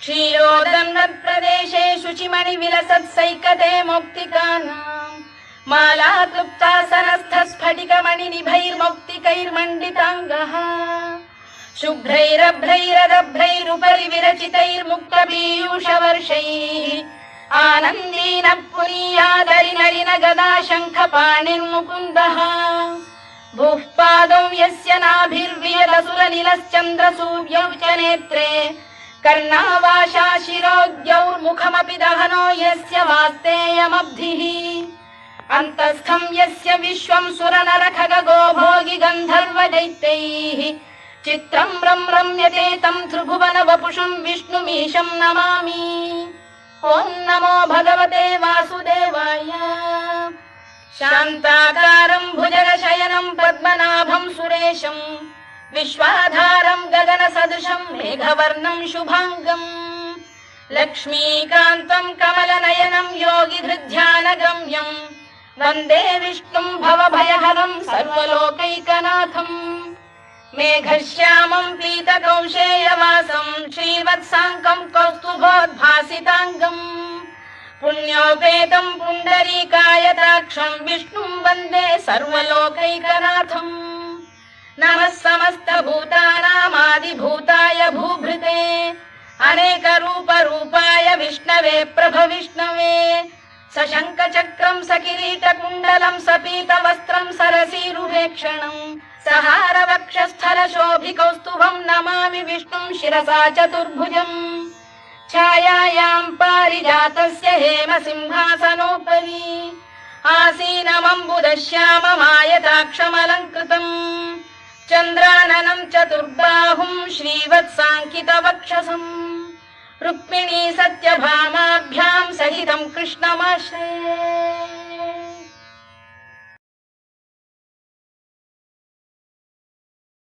क्षीरोदन्नप्रदेशे शुचिमणि विलसत्सैकते मौक्तिकानाम् माला क्लुप्तासनस्थस्फटिकमणि निभैर्मौक्तिकैर्मण्डिताङ्गः शुभ्रैरभ्रैरदभ्रैरुपरि विरचितैर्मुक्तपीयूषवर्षैः आनन्दीन पुनीयादरिनरिन गदा शङ्खपाणिर्मुकुन्दः भूः पादौ यस्य नाभिर्वियदसुरनिलश्चन्द्रसूर्यौ च नेत्रे कर्णावाशा शिरोद्यौर्मुखमपि दहनो यस्य वास्तेयमब्धिः अन्तस्थं यस्य विश्वं सुरनरखगो भोगि गन्धर्वदैत्यैः चित्रं रम्यते तं त्रिभुवन वपुषं विष्णुमीशं नमामि। ॐ नमो भगवते वासुदेवाय। शान्ताकारं भुजगशयनं पद्मनाभं सुरेशं विश्वाधारं गगनसदृशं मेघवर्णं शुभाङ्गं लक्ष्मीकान्तं कमलनयनं योगिधृध्यानगम्यं वन्दे विष्णुं भवभयहरं सर्वलोकैकनाथम् मेघश्यामं पीतकौशेयवासं श्रीवत्साङ्कं कौस्तुभोद्भासिताङ्गम् पुण्योपेतं पुण्डरीकायताक्षं विष्णुं वन्दे सर्वलोकैकनाथम् नमः समस्तभूतानामादिभूताय भूभृते अनेकरूपरूपाय विष्णवे प्रभविष्णवे सशङ्खचक्रं सकिरीटकुण्डलं सपीतवस्त्रं सरसीरुहेक्षणं सहारवक्षस्थलशोभिकौस्तुभं नमामि विष्णुं शिरसा चतुर्भुजम् छायायां पारिजातस्य हेमसिंहासनोपरि आसीनमम्बुदश्याममायताक्षमलङ्कृतम् चन्द्राननं चतुर्बाहुं श्रीवत्साङ्कितवक्षसम् रुक्मिणी सत्यभामाभ्यां सहितं कृष्णमाश्रये।